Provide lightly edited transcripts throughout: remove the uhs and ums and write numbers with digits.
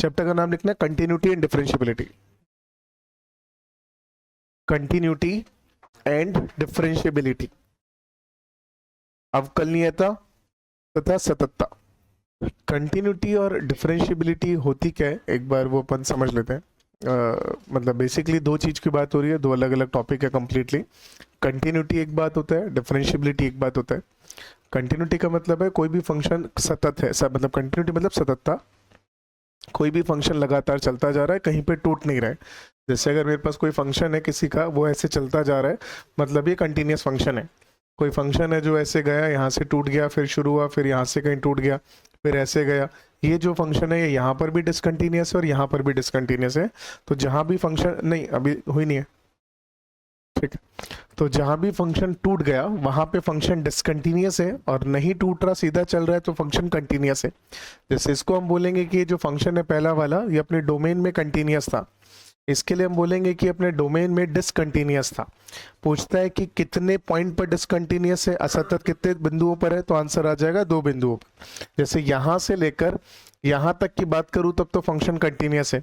Chapter का नाम लिखना है continuity and differentiability. Continuity and differentiability, अवकलनीयता तथा सततता। कंटिन्यूटी और डिफरेंशियबिलिटी होती क्या है, एक बार वो अपन समझ लेते हैं। मतलब बेसिकली दो चीज की बात हो रही है, दो अलग अलग टॉपिक है कंप्लीटली। कंटिन्यूटी एक बात होता है, डिफरेंशियबिलिटी एक बात होता है। कंटिन्यूटी का मतलब है कोई भी फंक्शन सतत है, सब मतलब कंटिन्यूटी मतलब सततता, कोई भी फंक्शन लगातार चलता जा रहा है, कहीं पे टूट नहीं रहा है। जैसे अगर मेरे पास कोई फंक्शन है किसी का, वो ऐसे चलता जा रहा है, मतलब ये कंटिन्यूस फंक्शन है। कोई फंक्शन है जो ऐसे गया, यहाँ से टूट गया, फिर शुरू हुआ, फिर यहाँ से कहीं टूट गया, फिर ऐसे गया। ये जो फंक्शन है ये यहाँ पर भी डिसकंटिन्यूस है और यहाँ पर भी डिसकंटिन्यूस है। तो जहाँ भी फंक्शन नहीं, अभी हुई नहीं है, ठीक है, तो जहां भी फंक्शन टूट गया वहां पे फंक्शन डिसकंटिन्यूस है, और नहीं टूट रहा सीधा चल रहा है तो फंक्शन कंटिन्यूस है। जैसे इसको हम बोलेंगे कि ये जो फंक्शन है पहला वाला, ये अपने डोमेन में कंटिन्यूस था। इसके लिए हम बोलेंगे कि अपने डोमेन में डिसकंटिन्यूस था। पूछता है कि कितने पॉइंट पर डिसकंटिन्यूस है, असतत कितने बिंदुओं पर है, तो आंसर आ जाएगा 2 बिंदुओं पर। जैसे यहां से लेकर यहां तक की बात करूं तब तो फंक्शन कंटिन्यूस है,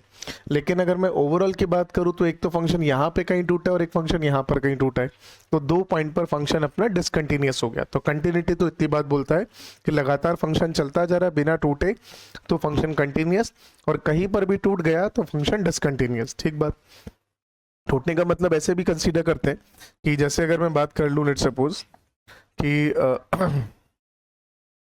लेकिन अगर मैं ओवरऑल की बात करूं तो एक तो फंक्शन यहां पे कहीं टूटा है और एक फंक्शन यहां पर कहीं टूटा है, तो 2 पॉइंट पर फंक्शन अपना डिसकंटिन्यूस हो गया। तो कंटिन्यूटी तो इतनी बात बोलता है कि लगातार फंक्शन चलता जा रहा है बिना टूटे तो फंक्शन कंटिन्यूस, और कहीं पर भी टूट गया तो फंक्शन डिसकंटिन्यूस। ठीक बात। टूटने का मतलब ऐसे भी कंसीडर करते हैं कि जैसे अगर मैं बात कर लूं, लेट सपोज कि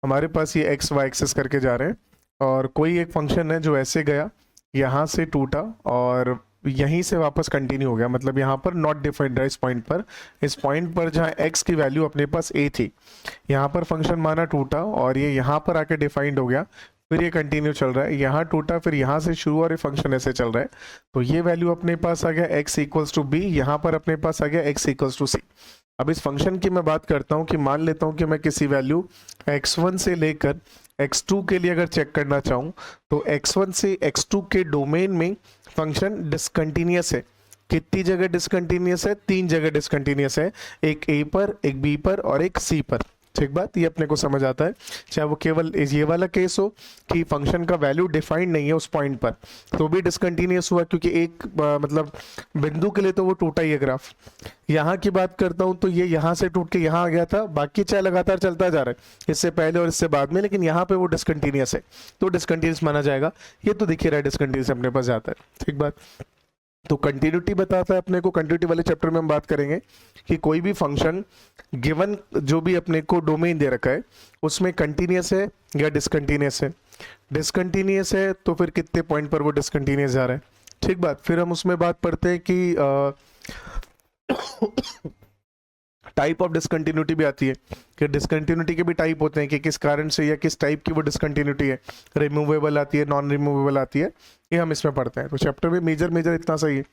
हमारे पास ये एक्स वाई एक्सेस करके जा रहे हैं, और कोई एक फंक्शन है जो ऐसे गया, यहाँ से टूटा और यहीं से वापस कंटिन्यू हो गया, मतलब यहाँ पर नॉट डिफाइंड है इस पॉइंट पर जहाँ x की वैल्यू अपने पास a थी, यहाँ पर फंक्शन माना टूटा और ये यहाँ पर आके डिफाइंड हो गया, फिर ये कंटिन्यू चल रहा है, यहाँ टूटा फिर यहाँ से शुरू और ये फंक्शन ऐसे चल रहा है, तो ये वैल्यू अपने पास आ गया x इक्वल्स टू बी, यहाँ पर अपने पास आ गया x इक्वल्स टू सी। अब इस फंक्शन की मैं बात करता हूँ कि मान लेता हूँ कि मैं किसी वैल्यू x1 से लेकर x2 के लिए अगर चेक करना चाहूँ, तो x1 से x2 के डोमेन में फंक्शन डिसकंटिन्यूस है। कितनी जगह डिसकंटिन्यूस है? 3 जगह डिसकंटिन्यूस है, एक a पर, एक b पर और एक c पर। ठीक बात, ये अपने को समझ आता है। चाहे वो केवल ये वाला केस हो कि फंक्शन का वैल्यू डिफाइंड नहीं है उस पॉइंट पर, तो भी डिसकंटिन्यूस हुआ, क्योंकि एक मतलब बिंदु के लिए तो वो टूटा ही है ग्राफ। यहाँ की बात करता हूँ तो ये यहाँ से टूट के यहाँ आ गया था, बाकी चाहे लगातार चलता जा रहा है इससे पहले और इससे बाद में, लेकिन यहाँ पे वो डिसकंटिन्यूस है तो डिसकंटिन्यूस माना जाएगा। ये तो दिख ही रहा है डिसकंटिन्यूस अपने पास जाता है। ठीक बात। तो कंटिन्यूटी बताता है अपने को, कंटिन्यूटी वाले चैप्टर में हम बात करेंगे कि कोई भी फंक्शन गिवन जो भी अपने को डोमेन दे रखा है उसमें कंटिन्यूस है या डिसकंटिन्यूस है। डिसकंटिन्यूस है तो फिर कितने पॉइंट पर वो डिसकंटिन्यूस जा रहा है। ठीक बात। फिर हम उसमें बात पढ़ते हैं कि टाइप ऑफ डिसकंटिन्यूटी भी आती है कि डिसकंटिन्यूटी के भी टाइप होते हैं कि किस कारण से या किस टाइप की वो डिसकंटिन्यूटी है, रिमूवेबल आती है, नॉन रिमूवेबल आती है, ये हम इसमें पढ़ते हैं। तो चैप्टर में मेजर इतना सही है।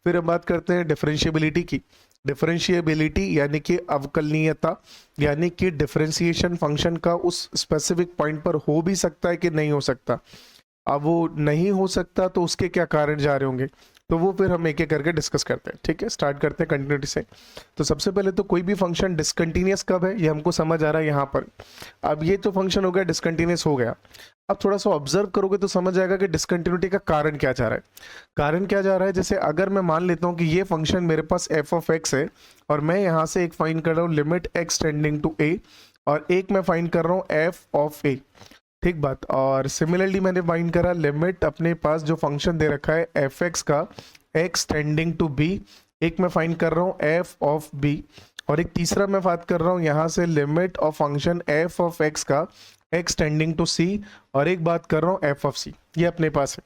फिर हम बात करते हैं डिफरेंशियबिलिटी की। डिफरेंशियबिलिटी यानी कि अवकलनीयता, यानी कि डिफरेंशिएशन फंक्शन का उस स्पेसिफिक पॉइंट पर हो भी सकता है कि नहीं हो सकता। अब वो नहीं हो सकता तो उसके क्या कारण जा रहे होंगे, तो वो फिर हम एक एक करके डिस्कस करते हैं। ठीक है, स्टार्ट करते हैं कंटिन्यूटी से। तो सबसे पहले तो कोई भी फंक्शन डिसकंटिन्यूस कब है ये हमको समझ आ रहा है यहाँ पर। अब ये तो फंक्शन हो गया डिसकंटिन्यूस हो गया। अब थोड़ा सा ऑब्जर्व करोगे तो समझ आएगा कि डिसकंटिन्यूटी का कारण क्या जा रहा है। कारण क्या जा रहा है, जैसे अगर मैं मान लेता हूँ कि ये फंक्शन मेरे पास एफ ऑफ एक्स है, और मैं यहाँ से एक फाइंड कर रहा हूँ लिमिट एक्स टेंडिंग टू ए, और एक मैं फाइंड कर रहा हूँ एफ ऑफ ए। ठीक बात। और सिमिलरली मैंने फाइंड करा लिमिट अपने पास जो फंक्शन दे रखा है एफ एक्स का एक्स टेंडिंग टू बी, एक मैं फाइंड कर रहा हूँ एफ ऑफ बी, और एक तीसरा मैं बात कर रहा हूँ यहाँ से limit of function F of x का एक्स टेंडिंग टू सी, और एक बात कर रहा हूँ एफ ऑफ सी। ये अपने पास है।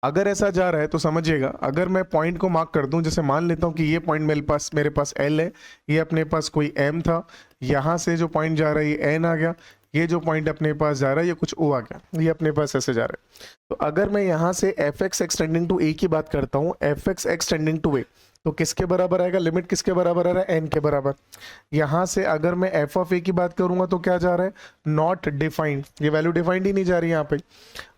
अगर ऐसा जा रहा है तो समझिएगा, अगर मैं पॉइंट को मार्क कर दूं, जैसे मान लेता हूं कि ये पॉइंट मेरे पास L है, ये अपने पास कोई M था, यहाँ से जो पॉइंट जा रहा है ये N आ गया, ये जो पॉइंट अपने पास जा रहा है ये कुछ O आ गया, ये अपने पास ऐसे जा रहा है। तो अगर मैं यहाँ से एफ एक्स एक्सटेंडिंग टू ए की बात करता हूँ, एफ एक्स एक्सटेंडिंग टू ए, तो किसके बराबर आएगा, लिमिट किसके बराबर आ रहा है, एन के बराबर। यहाँ से अगर मैं एफ ऑफ ए की बात करूंगा तो क्या जा रहा है, नॉट डिफाइंड, ये वैल्यू डिफाइंड ही नहीं जा रही यहाँ पे।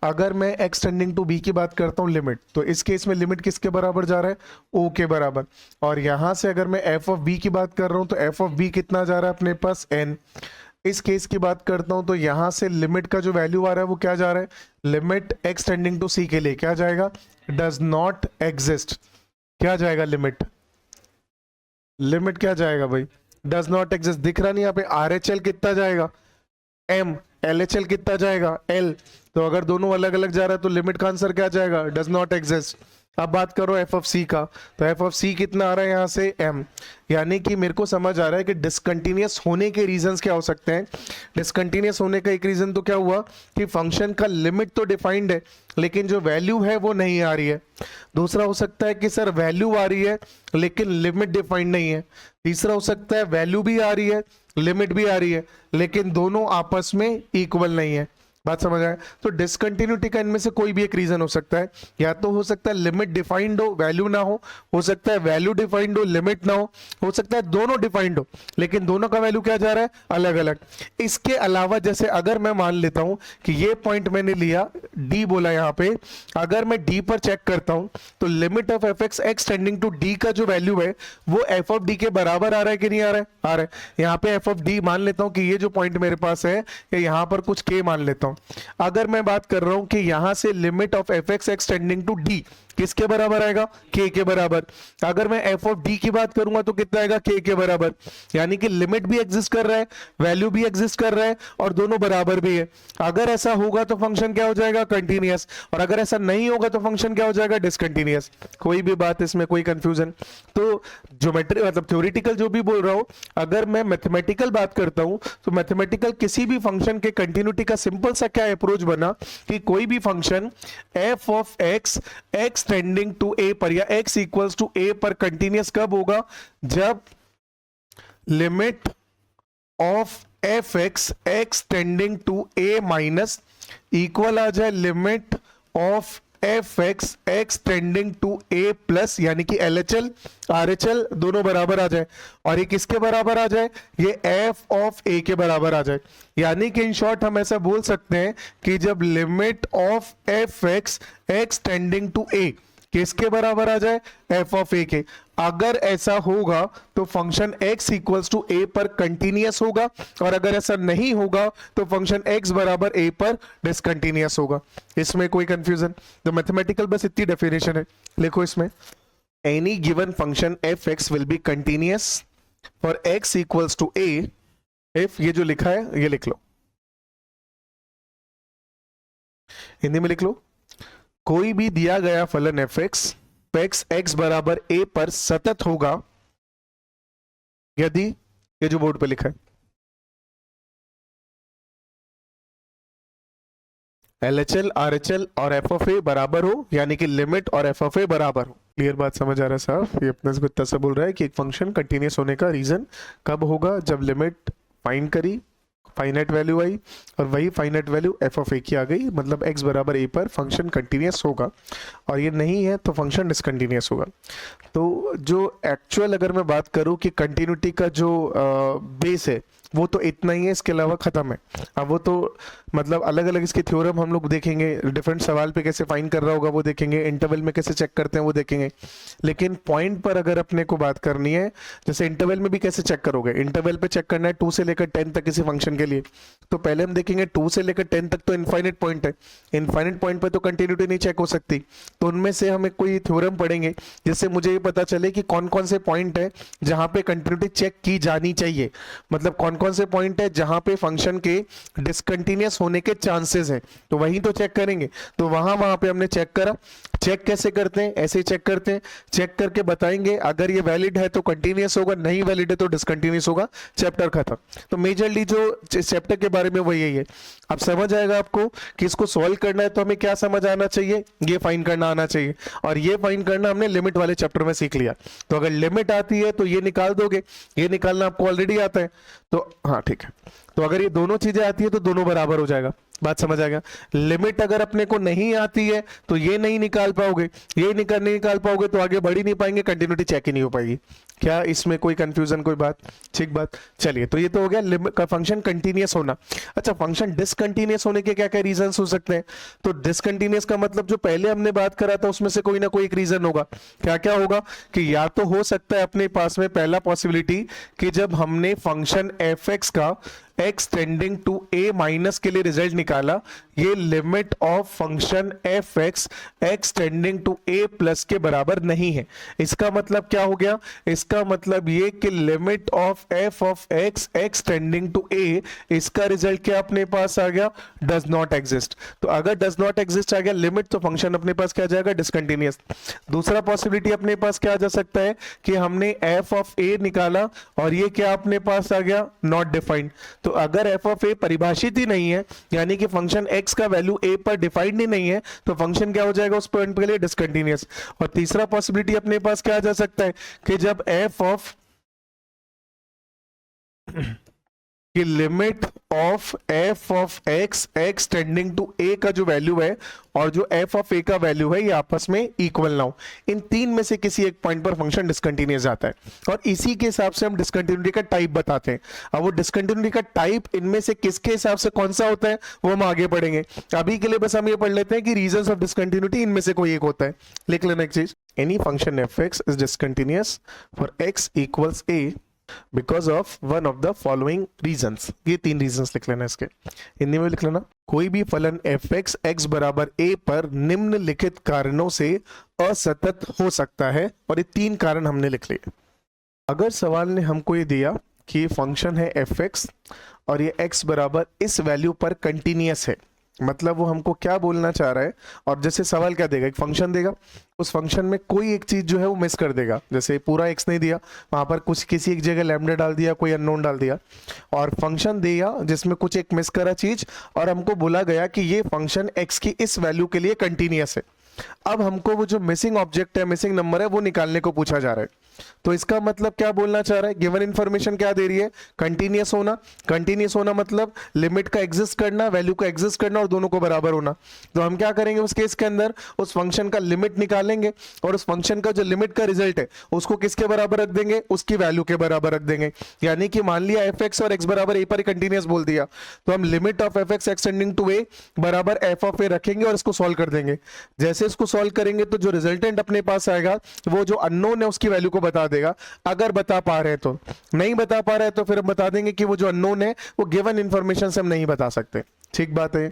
अगर मैं एक्स टेंडिंग टू बी की बात करता हूँ लिमिट, तो इस केस में लिमिट किसके बराबर जा रहा है, ओ के बराबर। और यहाँ से अगर मैं एफ ऑफ बी की बात कर रहा हूँ तो एफ ऑफ बी कितना जा रहा है अपने पास, एन। इस केस की बात करता हूं तो यहां से लिमिट का जो वैल्यू आ रहा है वो क्या जा रहा है, limit x tending to c के लिए क्या जाएगा, डज नॉट एग्जिस्ट। क्या जाएगा लिमिट, लिमिट क्या जाएगा भाई, डज नॉट एग्जिस्ट। दिख रहा नहीं यहाँ पे, RHL कितना जाएगा m, LHL कितना जाएगा l। तो अगर दोनों अलग अलग जा रहा है तो लिमिट का आंसर क्या जाएगा, डज नॉट एग्जिस्ट। अब बात करो एफ ऑफ सी का, तो एफ ऑफ सी कितना आ रहा है यहाँ से m, यानी कि मेरे को समझ आ रहा है कि डिसकंटिन्यूअस होने के रीजंस क्या हो सकते हैं। डिसकंटिन्यूअस होने का एक रीजन तो क्या हुआ कि फंक्शन का लिमिट तो डिफाइंड है लेकिन जो वैल्यू है वो नहीं आ रही है। दूसरा हो सकता है कि सर वैल्यू आ रही है लेकिन लिमिट डिफाइंड नहीं है। तीसरा हो सकता है वैल्यू भी आ रही है लिमिट भी आ रही है लेकिन दोनों आपस में इक्वल नहीं है। बात समझ आए, तो डिसकंटिन्यूटी का इनमें से कोई भी एक रीजन हो सकता है। या तो हो सकता है लिमिट डिफाइंड हो वैल्यू ना हो सकता है वैल्यू डिफाइंड हो लिमिट ना हो सकता है दोनों डिफाइंड हो लेकिन दोनों का वैल्यू क्या जा रहा है, अलग अलग। इसके अलावा जैसे अगर मैं मान लेता हूं कि ये पॉइंट मैंने लिया डी बोला यहाँ पे, अगर मैं डी पर चेक करता हूं तो limit of F x x tending to d का जो वैल्यू है वो एफ ऑफ डी के बराबर आ रहा है कि नहीं आ रहा है, आ रहा है। यहाँ पे एफ ऑफ डी मान लेता हूं कि ये जो पॉइंट मेरे पास है यहाँ पर कुछ के मान लेता हूं। अगर मैं बात कर रहा हूं कि यहां से limit of F x x tending to d किसके बराबर आएगा, के के बराबर। अगर मैं एफ ऑफ डी की बात करूंगा तो कितना आएगा, के बराबर। यानी कि लिमिट भी एग्जिस्ट कर रहा है वैल्यू भी एग्जिस्ट कर रहा है और दोनों बराबर भी है। अगर ऐसा होगा तो फंक्शन क्या हो जाएगा, कंटिन्यूअस। और अगर ऐसा नहीं होगा तो फंक्शन क्या हो जाएगा, डिसकंटिन्यूअस। कोई भी बात इसमें कोई कंफ्यूजन। तो ज्योमेट्री मतलब थ्योरेटिकल जो भी बोल रहा हूं, अगर मैं मैथमेटिकल बात करता हूं तो मैथमेटिकल किसी भी फंक्शन के कंटिन्यूटी का सिंपल सा क्या अप्रोच बना कि कोई भी function F of X x tending to A पर या x इक्वल्स टू a पर कंटिन्यूअस कब होगा, जब limit of F x x tending to a minus equal आ जाए limit of F x x tending to a plus, यानी कि LHL RHL दोनों बराबर आ जाए। और ये किसके बराबर आ जाए, ये f ऑफ a के बराबर आ जाए। यानी कि इन शॉर्ट हम ऐसा बोल सकते हैं कि जब limit of F x x tending to a किसके बराबर आ जाए, f ऑफ a के। अगर ऐसा होगा तो function x equals to a पर कंटिन्यूअस होगा और अगर ऐसा नहीं होगा तो फंक्शन x बराबर a पर डिसकंटिन्यूअस होगा। इसमें कोई कंफ्यूजन, तो मैथमेटिकल बस इतनी डेफिनेशन है, लिखो इसमें any given function f x will be continuous for x equals to a if, ये जो लिखा है ये लिख लो, हिंदी में लिख लो, कोई भी दिया गया फलन एफ एक्स एक्स बराबर a पर सतत होगा यदि, ये जो बोर्ड पे लिखा है, LHL RHL और f ऑफ a बराबर हो, यानी कि लिमिट और f ऑफ a बराबर हो। क्लियर बात समझ आ रहा है साहब, ये अपने से इतना सा बोल रहा है कि एक फंक्शन कंटिन्यूअस होने का रीजन कब होगा, जब लिमिट फाइंड करी फाइनाइट वैल्यू आई और वही फाइनाइट वैल्यू एफ ऑफ ए की आ गई, मतलब x बराबर a पर फंक्शन कंटिन्यूअस होगा। और ये नहीं है तो फंक्शन डिसकंटिन्यूअस होगा। तो जो एक्चुअल अगर मैं बात करूं कि कंटिन्यूटी का जो बेस है वो तो इतना ही है, इसके अलावा खत्म है। अब वो तो मतलब अलग अलग इसके थ्योरम हम लोग देखेंगे, डिफरेंट सवाल पे कैसे फाइंड कर रहा होगा वो देखेंगे, इंटरवल में कैसे चेक करते हैं वो देखेंगे। लेकिन पॉइंट पर अगर अपने को बात करनी है, जैसे इंटरवल में भी कैसे चेक करोगे, इंटरवल पे चेक करना है 2 से लेकर 10 तक किसी फंक्शन के लिए, तो पहले हम देखेंगे 2 से लेकर 10 तक तो इनफाइनाइट पॉइंट है, इनफाइनाइट पॉइंट पर तो कंटिन्यूटी नहीं चेक हो सकती। तो उनमें से हमें कोई थ्योरम पढ़ेंगे जिससे मुझे ये पता चले कि कौन कौन से पॉइंट है जहां पे कंटिन्यूटी चेक की जानी चाहिए, मतलब कौन कौन से पॉइंट है जहां पे फंक्शन के डिसकंटिन्यूअस होने के चांसेस हैं, तो वहीं तो चेक करेंगे। तो वहां पे हमने चेक करा। चेक कैसे करते हैं, ऐसे ही चेक करते हैं, चेक करके बताएंगे अगर ये वैलिड है तो कंटिन्यूअस होगा, नहीं वैलिड है तो डिसकंटिन्यूअस होगा, चैप्टर खत्म। तो मेजरली जो चैप्टर के बारे में वो यही है। अब समझ आएगा आपको कि इसको सॉल्व करना है तो हमें क्या समझ आना चाहिए, ये फाइंड करना आना चाहिए, और ये फाइंड करना हमने लिमिट वाले चैप्टर में सीख लिया। तो अगर लिमिट आती है तो ये निकाल दोगे, ये निकालना आपको ऑलरेडी आता है, तो हाँ ठीक है। तो अगर ये दोनों चीजें आती है तो दोनों बराबर हो जाएगा, बात समझ आ गया? लिमिट अगर अपने को नहीं आती है तो ये नहीं निकाल पाओगे, ये नहीं निकाल पाओगे तो आगे बढ़ ही नहीं पाएंगे, कंटिन्यूटी चेक ही नहीं हो पाएगी। क्या इसमें कोई कंफ्यूजन, कोई बात? ठीक बात। चलिए, तो ये तो हो गया लिमिट का फंक्शन कंटिन्यूअस होना। अच्छा, फंक्शन डिसकंटिन्यूअस होने के क्या क्या रीजन हो सकते हैं? तो डिसकंटिन्यूअस का मतलब जो पहले हमने बात करा था उसमें से कोई ना कोई एक रीजन होगा। क्या क्या होगा कि या तो हो सकता है अपने पास में पहला पॉसिबिलिटी कि जब हमने फंक्शन एफ एक्स का x tending to a minus के लिए रिजल्ट निकाला, ये limit of function f x x tending to a plus के बराबर नहीं है। इसका मतलब क्या हो गया? इसका मतलब ये कि limit of f of x tending to a, इसका रिजल्ट क्या अपने पास आ गया? Does not exist. तो अगर डज नॉट एग्जिस्ट आ गया लिमिट, तो फंक्शन अपने पास क्या जाएगा? डिसकंटिन्यूअस। दूसरा पॉसिबिलिटी अपने पास क्या आ जा सकता है कि हमने f ऑफ a निकाला और ये क्या अपने पास आ गया? Not defined. तो अगर f ऑफ a परिभाषित ही नहीं है, यानी कि फंक्शन x का वैल्यू a पर डिफाइंड ही नहीं है, तो फंक्शन क्या हो जाएगा उस पॉइंट के लिए? डिसकंटिन्यूअस। और तीसरा पॉसिबिलिटी अपने पास क्या आ जा सकता है कि जब f ऑफ कि limit of f of x tending to a का जो वैल्यू है और जो f ऑफ a का वैल्यू है ये आपस में इक्वल ना हो, इन तीन में से किसी एक पॉइंट पर फंक्शन डिसकंटिन्यूअस आता है। और इसी के हिसाब से हम डिसकंटिन्यूटी का टाइप बताते हैं। अब वो डिसकंटिन्यूटी का टाइप इनमें से किसके हिसाब से कौन सा होता है वो हम आगे पढ़ेंगे। अभी के लिए बस हम ये पढ़ लेते हैं कि रीजंस ऑफ डिसकंटिन्यूटी इनमें से कोई एक होता है। लिख लेना एक चीज, any function f x is discontinuous for x equals a because of one of the following reasons. ये तीन रीजंस लिख लेना, इसके हिंदी में लिख लेना। कोई भी फलन एफ एक्स एक्स बराबर ए पर निम्नलिखित कारणों से असतत हो सकता है, और ये तीन कारण हमने लिख लिए। अगर सवाल ने हमको ये दिया कि फंक्शन है एफ एक्स और ये एक्स बराबर इस वैल्यू पर कंटिन्यूअस है, मतलब वो हमको क्या बोलना चाह रहा है, और जैसे सवाल क्या देगा, एक फंक्शन देगा, उस फंक्शन में कोई एक चीज जो है वो मिस कर देगा। जैसे पूरा एक्स नहीं दिया, वहां पर कुछ किसी एक जगह लैम्डा डाल दिया, कोई अननोन डाल दिया, और फंक्शन दिया जिसमें कुछ एक मिस करा चीज, और हमको बोला गया कि ये फंक्शन एक्स की इस वैल्यू के लिए कंटिन्यूअस है। अब हमको वो जो मिसिंग ऑब्जेक्ट है, मिसिंग नंबर है, वो निकालने को पूछा जा रहा है। तो इसका मतलब क्या बोलना चाह रहा है? गिवन इंफॉर्मेशन क्या दे रही है? कंटिन्यूअस होना। कंटिन्यूअस होना मतलब लिमिट का एग्जिस्ट करना, वैल्यू का एग्जिस्ट करना और दोनों को बराबर होना। तो हम क्या करेंगे उस केस के अंदर? उस फंक्शन का लिमिट निकालेंगे और उस फंक्शन का जो लिमिट का रिजल्ट है उसको किसके बराबर रख देंगे? उसकी वैल्यू के बराबर रख देंगे। यानी कि मान लिया एफ एक्स और एक्स बराबर ए पर कंटिन्यूअस बोल दिया, तो हम limit of F x x tending to A बराबर एफ ऑफ ए रखेंगे और इसको सॉल्व कर देंगे। जैसे इसको सॉल्व करेंगे तो जो रिजल्टेंट अपने पास आएगा वो जो अननोन है उसकी वैल्यू को बता देगा। अगर बता पा रहे तो, नहीं बता पा रहे तो फिर हम बता देंगे कि वो जो अननोन है वो गिवन इंफॉर्मेशन से हम नहीं बता सकते। ठीक बात है।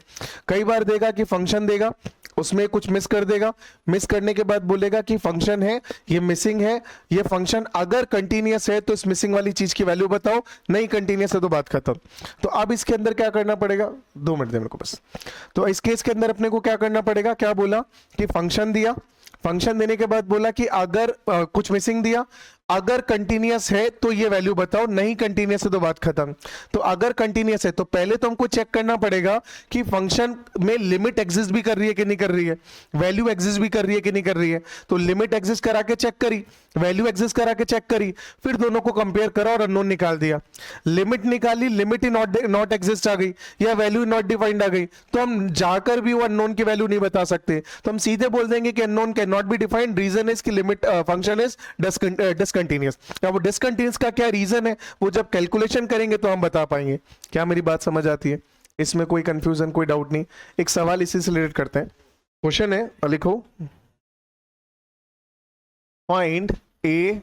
कई बार देगा कि फंक्शन देगा, उसमें कुछ मिस कर देगा, मिस करने के बाद बोलेगा कि फंक्शन है ये मिसिंग है, ये फंक्शन अगर कंटिन्यूअस है तो इस मिसिंग वाली चीज की वैल्यू बताओ, नहीं कंटिन्यूअस है तो बात खत्म। तो अब इसके अंदर क्या करना पड़ेगा? 2 मिनट दे मेरे को बस। तो इस केस के अंदर अपने को क्या करना पड़ेगा? क्या बोला कि फंक्शन दिया, फंक्शन देने के बाद बोला कि अगर कुछ मिसिंग दिया, अगर कंटिन्यूअस है तो ये वैल्यू बताओ, नहीं कंटिन्यूअस है तो बात खत्म। तो अगर कंटिन्यूअस है तो पहले तो हमको चेक करना पड़ेगा कि फंक्शन में लिमिट एग्जिस्ट भी कर रही है कि नहीं कर रही है, वैल्यू एग्जिस्ट भी कर रही है कि नहीं कर रही है। तो लिमिट एग्जिस्ट करा के चेक करी, वैल्यू एग्जिस्ट करा के चेक करी, फिर दोनों को कंपेयर करा और अननोन निकाल दिया। लिमिट निकाली, लिमिट ही नॉट एग्जिस्ट आ गई या वैल्यू नॉट डिफाइंड आ गई, तो हम जाकर भी वो अननोन की वैल्यू नहीं बता सकते। तो हम सीधे बोल देंगे कि unknown can not be defined, reason is कि लिमिट फंक्शन इज डिसकंटिन्यूअस। अब वो डिसकंटिन्यूअस का क्या रीजन है वो जब कैलकुलेशन करेंगे तो हम बता पाएंगे। क्या मेरी बात समझ आती है? इसमें कोई कंफ्यूजन, कोई डाउट नहीं। एक सवाल इसी से रिलेटेड करते हैं। क्वेश्चन है, लिखो, find a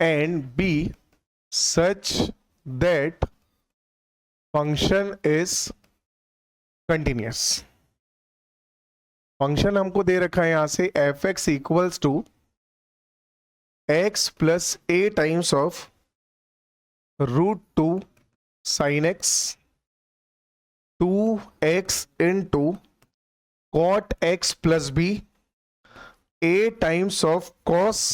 and b such that function is continuous. Function हमको दे रखा है यहां से f x equals to x plus a times of √2 sin x 2x into cot x plus b a times of cos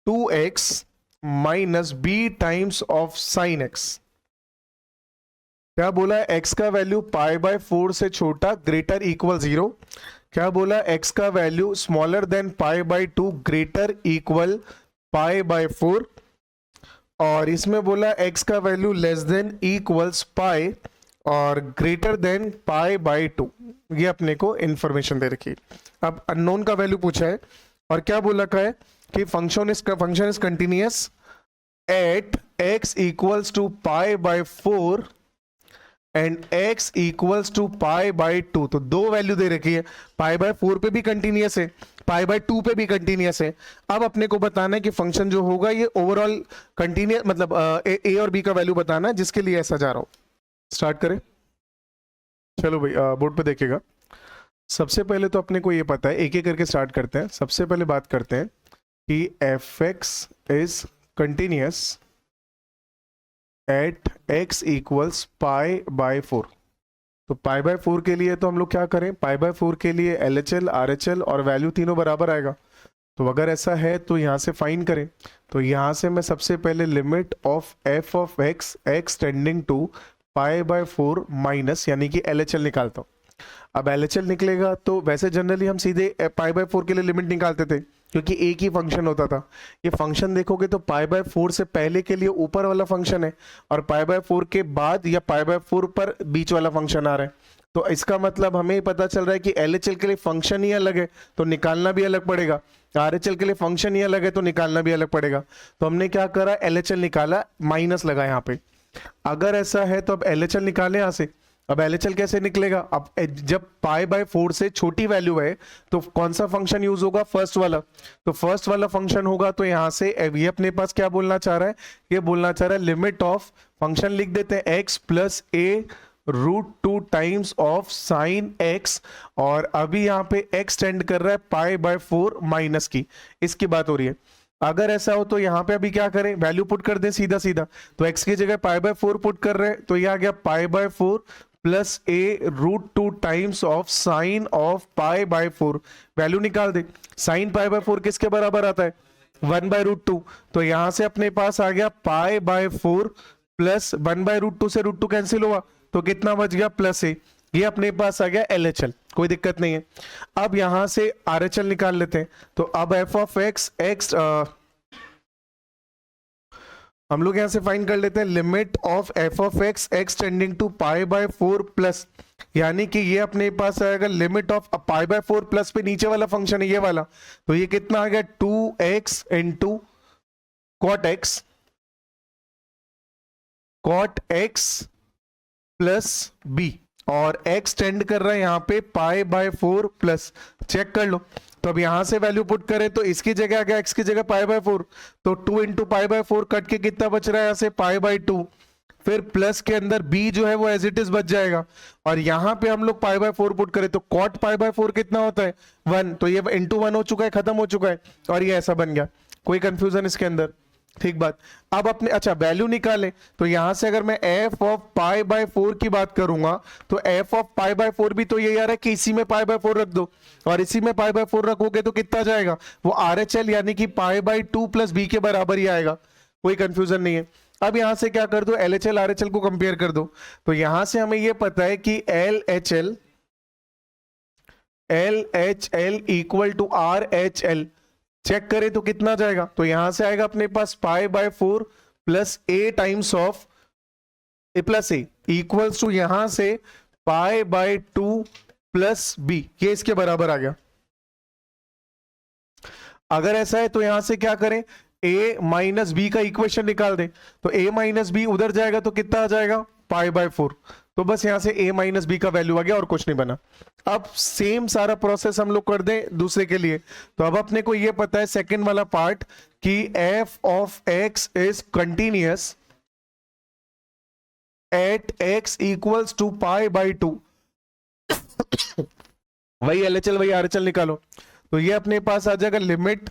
2x minus b times of sin x। क्या बोला है? x का वैल्यू π/4 से छोटा ग्रेटर इक्वल 0। क्या बोला? x का value smaller than π/2 greater equal π/4, और इसमें बोला x का value less than equals pi और ग्रेटर देन पाई बाई 2, ये अपने को इंफॉर्मेशन दे रखी है। अब अननोन का वैल्यू पूछा है और क्या बोल रखा है कि function is continuous at x equals to pi by 4 and x equals to pi by 2। तो दो वैल्यू दे रखी है, पाई बाई 4 पे भी कंटिन्यूअस है, पाई बाई 2 पे भी कंटिन्यूअस है। अब अपने को बताना है कि फंक्शन जो होगा ये ओवरऑल कंटिन्यूअस, मतलब ए और बी का वैल्यू बताना है, जिसके लिए ऐसा जा रहा हूं। स्टार्ट करें, चलो भाई बोर्ड पे देखिएगा। सबसे पहले तो अपने को ये पता है, एक एक करके स्टार्ट करते हैं। सबसे पहले बात करते हैं कि F x is continuous at x equals pi by 4। तो पाई बाय 4 के लिए तो हम लोग क्या करें, पाई बाय 4 के लिए LHL RHL और वैल्यू तीनों बराबर आएगा। तो अगर ऐसा है तो यहाँ से फाइन करें। तो यहाँ से मैं सबसे पहले limit of f of x tending to pi by 4 minus, यानी कि LHL निकालता हूँ। अब LHL निकलेगा तो वैसे जनरली हम सीधे पाई बाय 4 के लिए लिमिट निकालते थे, क्योंकि एक ही फंक्शन होता था। ये फंक्शन देखोगे तो पाई बाय 4 से पहले के लिए ऊपर वाला फंक्शन है और पाई बाय 4 के बाद या पाई बाय 4 पर बीच वाला फंक्शन आ रहा है। तो इसका मतलब हमें पता चल रहा है कि LHL के लिए फंक्शन ही अलग है तो निकालना भी अलग पड़ेगा, RHL के लिए फंक्शन ही अलग है तो निकालना भी अलग पड़ेगा। तो हमने क्या करा, LHL निकाला, माइनस लगा यहाँ पे। अगर ऐसा है तो अब LHL निकाले यहाँ से। अब LHL कैसे निकलेगा, अब जब पाई बाय 4 से छोटी वैल्यू है तो कौन सा फंक्शन यूज होगा, फर्स्ट वाला। तो फर्स्ट वाला फंक्शन होगा तो यहां से ये अपने पास क्या बोलना चाह रहा है, ये बोलना चाह रहा है लिमिट ऑफ फंक्शन लिख देते हैं x plus a root 2 times of sine x, और अभी यहाँ पे x टेंड कर रहा है पाई बाय 4 माइनस की, इसकी बात हो रही है। अगर ऐसा हो तो यहाँ पे अभी क्या करें, वैल्यू पुट कर दें सीधा सीधा। तो x की जगह पाई बाय 4 पुट कर रहे हैं तो ये आ गया pi by 4 plus a root 2 times of sine of pi by 4। Value निकाल दे, साइन पाई बाय 4 किसके बराबर आता है, 1 बाय रूट 2। तो यहां से अपने पास आ गया pi by 4 plus 1 by root 2 से रूट 2 कैंसिल हुआ तो कितना बच गया, प्लस ए। ये अपने पास आ गया LHL, कोई दिक्कत नहीं है। अब यहां से RHL निकाल लेते हैं। तो अब एफ ऑफ एक्स हम लोग यहां से फाइंड कर लेते हैं limit of f of x tending to pi by 4 plus, यानी कि ये अपने पास आएगा limit of pi by 4 plus पे नीचे वाला फंक्शन है ये वाला, तो ये कितना आ गया 2x into cot x plus b, और x टेंड कर रहा है यहाँ पे पाई बाय 4 प्लस। चेक कर लो, तो अब यहां से वैल्यू पुट करें तो इसकी जगह आ गया x की जगह पाई बाय 4, तो 2 इंटू पाई बाय 4 कट के कितना बच रहा है यहाँ से पाई बाय 2, फिर प्लस के अंदर b जो है वो एज इट इज बच जाएगा। और यहाँ पे हम लोग पाई बाय 4 पुट करें तो कॉट पाई बाय 4 कितना होता है 1, तो ये इंटू 1 हो चुका है, खत्म हो चुका है, और ये ऐसा बन गया। कोई कंफ्यूजन इसके अंदर, ठीक बात। अब अपने अच्छा वैल्यू निकाले तो यहां से अगर मैं एफ ऑफ पाई बाय 4 की बात करूंगा तो एफ ऑफ पाई बाय 4 भी तो ये यार है कि इसी में पाई बाय 4 रख दो, और इसी में पाई बाय 4 रखोगे तो कितना जाएगा, वो RHL यानी कि पाई बाय 2 प्लस बी के बराबर ही आएगा। कोई कंफ्यूजन नहीं है। अब यहां से क्या कर दो, LHL RHL को कंपेयर कर दो। तो यहां से हमें यह पता है कि LHL equal to RHL, check करें तो कितना जाएगा, तो यहां से आएगा अपने पास pi by 4 plus a times of a plus a equals to यहां से पाई बाय 2 प्लस बी, ये इसके बराबर आ गया। अगर ऐसा है तो यहां से क्या करें, a माइनस बी का इक्वेशन निकाल दें। तो a माइनस बी उधर जाएगा तो कितना आ जाएगा, पाई बाय 4। तो बस यहां से a माइनस बी का वैल्यू आ गया और कुछ नहीं बना। अब सेम सारा प्रोसेस हम लोग कर दें दूसरे के लिए। तो अब अपने को ये पता है सेकंड वाला पार्ट कि f of x is continuous at x equals to pi by 2। वही LHL वही RHL निकालो। तो ये अपने पास आ जाएगा limit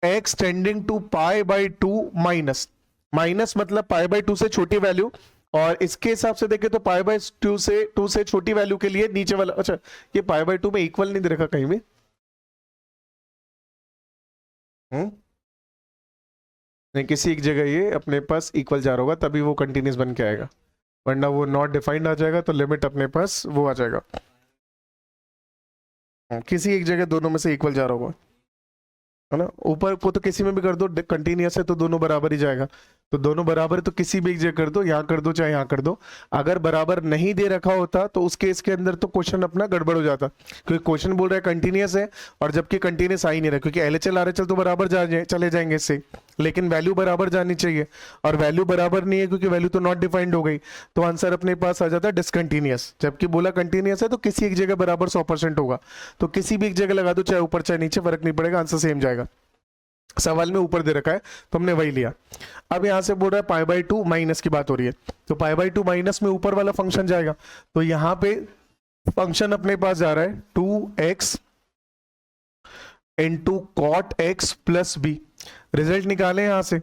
x tending to pi by 2 minus, minus मतलब पाई बाय 2 से छोटी वैल्यू, और इसके हिसाब से देखें तो पाई बाय 2 से छोटी वैल्यू के लिए नीचे वाला, अच्छा ये पाई बाय 2 में इक्वल नहीं दे रखा कहीं भी, नहीं किसी एक जगह ये अपने पास इक्वल जा रहा होगा तभी वो कंटिन्यूस बन के आएगा, वरना वो नॉट डिफाइंड आ जाएगा तो लिमिट अपने पास वो आ जाएगा। किसी एक जगह दोनों में से इक्वल जा रहा होगा। है ना। ऊपर को तो किसी में भी कर दो, कंटिन्यूअस है तो दोनों बराबर ही जाएगा, तो दोनों बराबर है तो किसी भी एक जगह कर दो, यहाँ कर दो चाहे यहाँ कर दो। अगर बराबर नहीं दे रखा होता तो उस केस के अंदर तो क्वेश्चन अपना गड़बड़ हो जाता, क्योंकि क्वेश्चन बोल रहा है कंटिन्यूअस है और जबकि कंटिन्यूअस आ ही नहीं रहा, क्योंकि एलएचएल आरएचएल तो बराबर चले जाएंगे इससे, लेकिन वैल्यू बराबर जानी चाहिए, और वैल्यू बराबर नहीं है क्योंकि वैल्यू तो नॉट डिफाइंड हो गई, तो आंसर अपने पास आ जाता है डिसकंटिन्यूअस। जबकि बोला कंटिन्यूअस है तो किसी एक जगह बराबर 100% होगा, तो किसी भी एक जगह लगा दो, चाहे ऊपर चाहे नीचे, फर्क नहीं पड़ेगा, आंसर सेम जाएगा। सवाल में ऊपर दे रखा है तो हमने वही लिया। अब यहां से बोल रहा है पाई बाई टू माइनस की बात हो रही है, तो पाई बाई टू माइनस में ऊपर वाला फंक्शन जाएगा, तो यहां पे फंक्शन अपने पास जा रहा है 2x into cot x plus b. Result निकाले यहां से,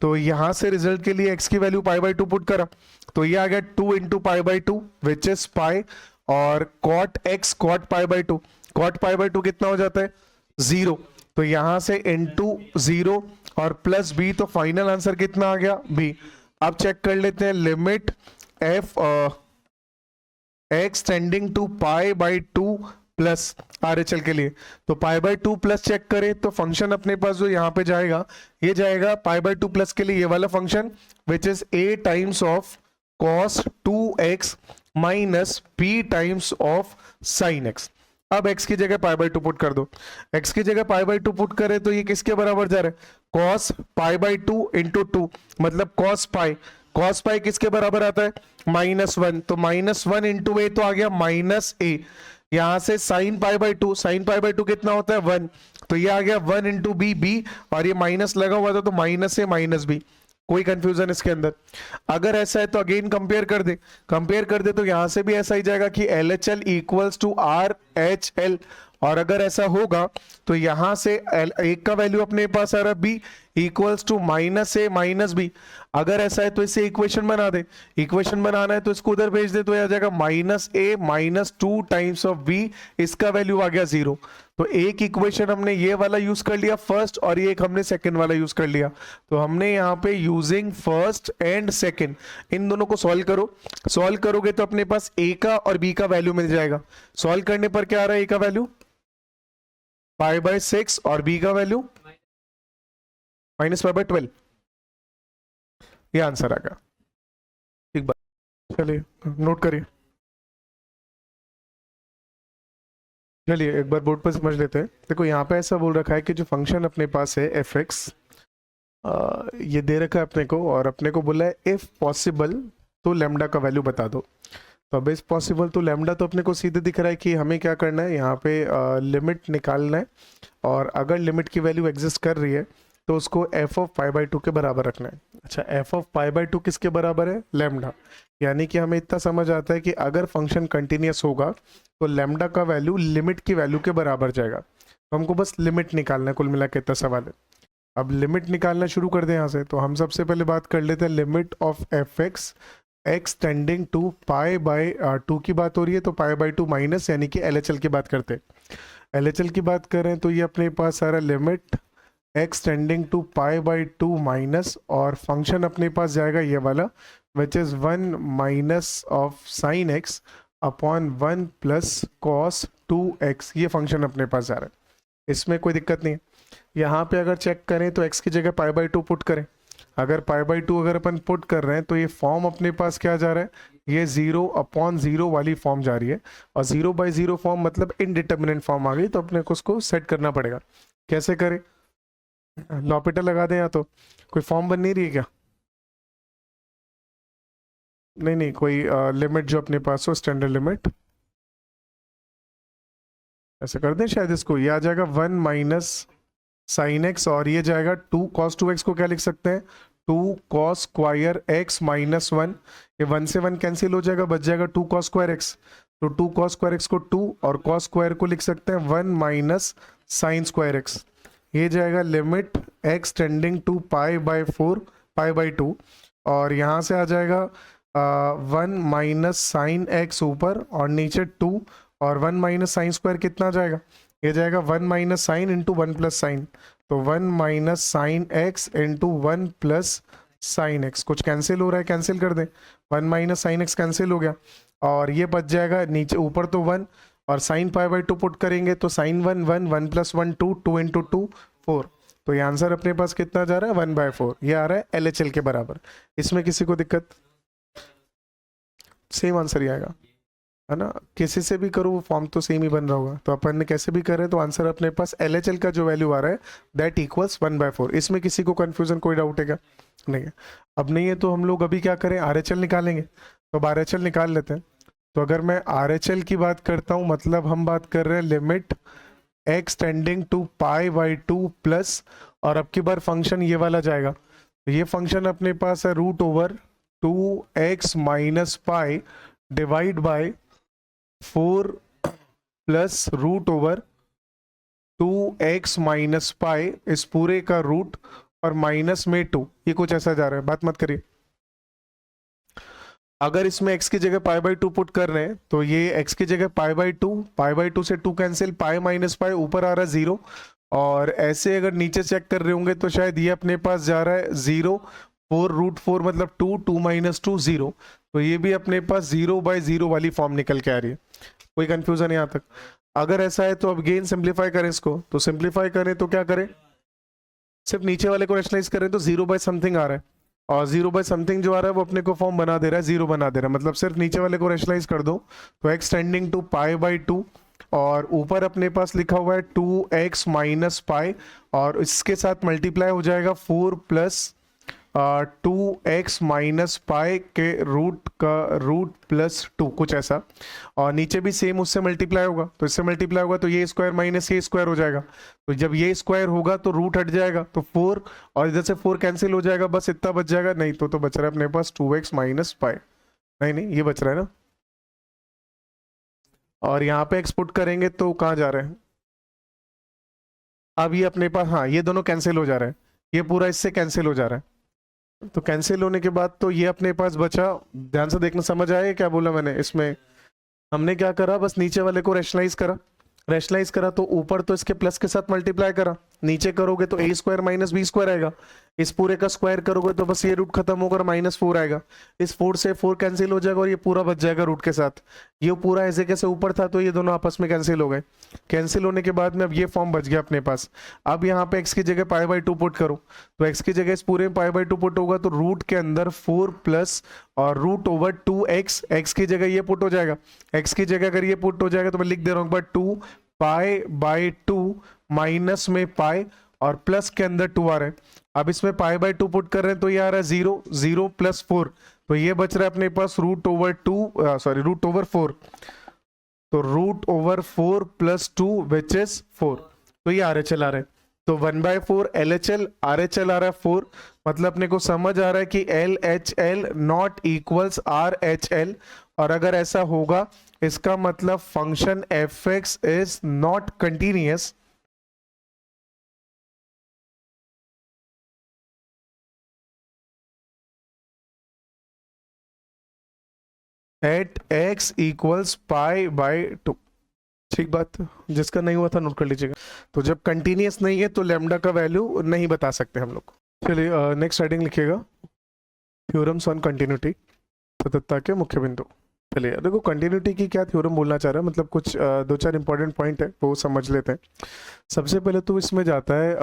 तो यहां से रिजल्ट के लिए x की value pi by two put करा, तो ये आ गया 2 into pi by two which is pi, और cot x cot pi by two, cot pi by two कितना हो जाता है 0, तो यहां से इंटू 0 और प्लस बी, तो फाइनल आंसर कितना आ गया बी। अब चेक कर लेते हैं limit f x tending to pi by two plus R H L के लिए, तो पाई बाई टू प्लस चेक करें तो फंक्शन अपने पास जो यहाँ पे जाएगा, ये जाएगा पाई बाई टू प्लस के लिए ये वाला function which is a times of cos 2x minus p times of sine x। अब x की जगह पाई बाई टू पुट कर दो, x की जगह पाई बाई टू पुट करें तो ये किसके बराबर जा रहा है, cos pi by two into two, मतलब कॉस पाई, कॉस पाई किसके बराबर आता है -1, तो -1 इंटू ए तो आ गया -a, यहां से sine pi by two, sine pi by two कितना होता है 1, तो ये आ गया 1 इंटू बी, और ये माइनस लगा हुआ था तो माइनस ए माइनस बी, कोई कंफ्यूजन इसके अंदर। अगर ऐसा है तो अगेन कंपेयर कर दे तो यहां से भी ऐसा ही जाएगा कि L H L equals to R H L, और अगर ऐसा होगा तो यहां से एक का वैल्यू अपने पास आ रहा है b equals to -a minus b. अगर ऐसा है तो इसे इक्वेशन बना दे, इक्वेशन बनाना है तो इसको उधर भेज दे, तो यह आ जाएगा -a minus 2 times of b, इसका वैल्यू आ गया 0। तो एक इक्वेशन हमने ये वाला यूज कर लिया फर्स्ट, और ये एक हमने सेकंड वाला यूज कर लिया, तो हमने यहाँ पे using first and second in दोनों को सॉल्व करो, सॉल्व करोगे तो अपने पास a का और b का वैल्यू मिल जाएगा। सॉल्व करने पर क्या आ रहा है, a का वैल्यू पाई बाय 6 और b का वैल्यू -5/12, ये आंसर आ गया। ठीक बात, चलिए नोट करिए, चलिए एक बार बोर्ड पर समझ लेते हैं। देखो यहाँ पे ऐसा बोल रखा है कि जो फंक्शन अपने पास है एफ एक्स, ये दे रखा है अपने को, और अपने को बोला है इफ पॉसिबल तो लेमडा का वैल्यू बता दो। तो अब इस पॉसिबल तो लेमडा तो अपने को सीधे दिख रहा है कि हमें क्या करना है, यहाँ पे लिमिट निकालना है, और अगर लिमिट की वैल्यू एग्जिस्ट कर रही है तो उसको F of pi by two के बराबर रखना है। अच्छा, F of pi by two किसके बराबर है, लेमडा, यानी कि हमें इतना समझ आता है कि अगर फंक्शन कंटिन्यूस होगा तो लेमडा का वैल्यू लिमिट की वैल्यू के बराबर जाएगा, तो हमको बस लिमिट निकालना है, कुल मिला के इतना सवाल है। अब लिमिट निकालना शुरू कर दें यहाँ से, तो हम सबसे पहले बात कर लेते हैं limit of F x x tending to pi by two की बात हो रही है, तो पाई बाई टू माइनस, यानी कि एल एच एल की बात करते हैं। एल एच एल की बात करें तो ये अपने पास सारा limit x tending to pi by two minus, और फंक्शन अपने पास जाएगा ये वाला which is 1 minus of sine x upon 1 plus cos 2x, ये फंक्शन अपने पास जा रहा है, इसमें कोई दिक्कत नहीं है। यहाँ पे अगर चेक करें तो x की जगह पाई बाई टू पुट करें, अगर पाई बाई टू अगर अपन पुट कर रहे हैं तो ये फॉर्म अपने पास क्या जा रहा है, ये 0/0 वाली फॉर्म जा रही है, और 0/0 फॉर्म मतलब इनडिटर्मिनेंट फॉर्म आ गई, तो अपने को उसको सेट करना पड़ेगा। कैसे करें, लॉपिटर लगा दें, या तो कोई फॉर्म बन नहीं रही है क्या, नहीं कोई लिमिट जो अपने पास हो स्टैंडर्ड लिमिट, ऐसे कर दें शायद, इसको ये आ जाएगा 1 माइनस साइन एक्स, और ये जाएगा 2 cos 2x को क्या लिख सकते हैं 2 cos स्क्वायर x माइनस 1, ये 1 से 1 कैंसिल हो जाएगा, बच जाएगा 2 cos स्क्वायर x, तो 2 cos स्क्वायर x को 2 और cos स्क्वायर को लिख सकते हैं 1 माइनस साइन स्क्वायर x, ये जाएगा limit x tending to pi by 4 pi by 2, और यहाँ से आ जाएगा 1 माइनस साइन एक्स ऊपर और नीचे 2, और 1 माइनस साइन स्क्वायर कितना जाएगा, ये जाएगा 1 minus sine into 1 plus sign, तो 1 minus sine x into 1 plus sine x, कुछ कैंसिल हो रहा है कैंसिल कर दें, 1 माइनस साइन एक्स कैंसिल हो गया, और ये बच जाएगा नीचे ऊपर तो 1, और साइन पाई बाई 2 पुट करेंगे तो साइन 1 1 1 प्लस 1 2 2 इंटू 2 4, तो ये आंसर अपने पास कितना जा रहा है 1/4, ये आ रहा है LHL के बराबर। इसमें किसी को दिक्कत? सेम आंसर ही आएगा, है ना, किसी से भी करो वो फॉर्म तो सेम ही बन रहा होगा। तो अपन ने कैसे भी करे तो आंसर अपने पास LHL का जो वैल्यू आ रहा है दैट इक्वल्स 1/4। इसमें किसी को कंफ्यूजन, कोई डाउट है क्या? नहीं है। अब नहीं है तो हम लोग अभी क्या करें, RHL निकालेंगे। तो अब RHL निकाल लेते हैं। तो अगर मैं RHL की बात करता हूँ, मतलब हम बात कर रहे हैं limit x tending to π/2 plus, और अब की बार फंक्शन ये वाला जाएगा। तो ये फंक्शन अपने पास है √2x - π divide by 4 plus √2x - π, इस पूरे का रूट और माइनस में 2, ये कुछ ऐसा जा रहा है, बात मत करिए। अगर इसमें x की जगह π/2 पुट कर रहे हैं तो ये x की जगह π/2 से 2 कैंसिल, π - π ऊपर आ रहा है 0, और ऐसे अगर नीचे चेक कर रहे होंगे तो शायद ये अपने पास जा रहा है 0, 4√4 मतलब 2, 2 - 2 0, तो ये भी अपने पास 0/0 वाली फॉर्म निकल के आ रही है। कोई कंफ्यूजन यहाँ तक? अगर ऐसा है तो अब गेन सिंप्लीफाई करें इसको, तो सिंप्लीफाई करें तो क्या करें, सिर्फ नीचे वाले को रैशनलाइज करें तो 0/समथिंग आ रहा है, और 0/समथिंग जो आ रहा है वो अपने को फॉर्म बना दे रहा है, 0 बना दे रहा है, मतलब सिर्फ नीचे वाले को रैशनलाइज कर दो तो x टेंडिंग टू π/2, और ऊपर अपने पास लिखा हुआ है 2x - π, और इसके साथ मल्टीप्लाई हो जाएगा 4 प्लस 2x - π के रूट का रूट प्लस 2, कुछ ऐसा, और नीचे भी सेम उससे मल्टीप्लाई होगा, तो इससे मल्टीप्लाई होगा तो ये स्क्वायर माइनस ये स्क्वायर हो जाएगा, तो जब ये स्क्वायर होगा तो रूट हट जाएगा तो 4, और इधर से 4 कैंसिल हो जाएगा, बस इतना बच जाएगा। नहीं तो बच रहा है अपने पास 2x - π, नहीं ये बच रहा है ना, और यहाँ पे एक्सपुट करेंगे तो कहाँ जा रहे हैं, अब ये अपने पास, हाँ ये दोनों कैंसिल हो जा रहा है, ये पूरा इससे कैंसिल हो जा रहा है। तो कैंसिल होने के बाद तो ये अपने पास बचा, ध्यान से देखना, समझ आया क्या बोला मैंने? इसमें हमने क्या करा, बस नीचे वाले को रैशनलाइज करा तो ऊपर तो इसके प्लस के साथ मल्टीप्लाई करा, नीचे करोगे तो a² - b² आएगा, इस पूरे का स्क्वायर करोगे तो बस ये रूट खत्म होकर -4 आएगा, इस 4 से 4 कैंसिल हो जाएगा और ये पूरा बच जाएगा रूट के साथ, ये पूरा ऐसे कैसे ऊपर था तो ये दोनों आपस में कैंसिल हो गए। कैंसिल होने के बाद में अब ये फॉर्म बच गया अपने पास। अब यहाँ पे x की जगह π/2 पुट करो, तो x की जगह इस पूरे में π/2 पुट होगा तो रूट के अंदर 4 प्लस और √2x, x की जगह ये पुट हो जाएगा, x की जगह अगर ये पुट हो जाएगा तो मैं लिख दे रहा हूँ 2 π/2 माइनस में π और प्लस के अंदर 2 आ रहा है। अब इसमें π/2 पुट कर रहे हैं तो ये आ रहा है 0, 0 + 4, तो ये बच रहा है अपने पास √4, तो √4 + 2 विच इज 4, तो ये RHL आ रहा है। तो 1/4 LHL, RHL आ रहा है 4, मतलब अपने को समझ आ रहा है कि LHL नॉट इक्वल्स RHL, और अगर ऐसा होगा इसका मतलब function fx is not continuous at x equals π/2। ठीक बात, जिसका नहीं हुआ था नोट कर लीजिएगा। तो जब कंटिन्यूअस नहीं है तो लैम्डा का वैल्यू नहीं बता सकते हम लोग। चलिए नेक्स्ट हेडिंग लिखिएगा, थ्योरम्स ऑन कंटिन्यूटी, सततता के मुख्य बिंदु। चलिए देखो कंटिन्यूटी की क्या थ्योरम बोलना चाह रहा है, मतलब कुछ 2-4 इंपॉर्टेंट पॉइंट है वो समझ लेते हैं। सबसे पहले तो इसमें जाता है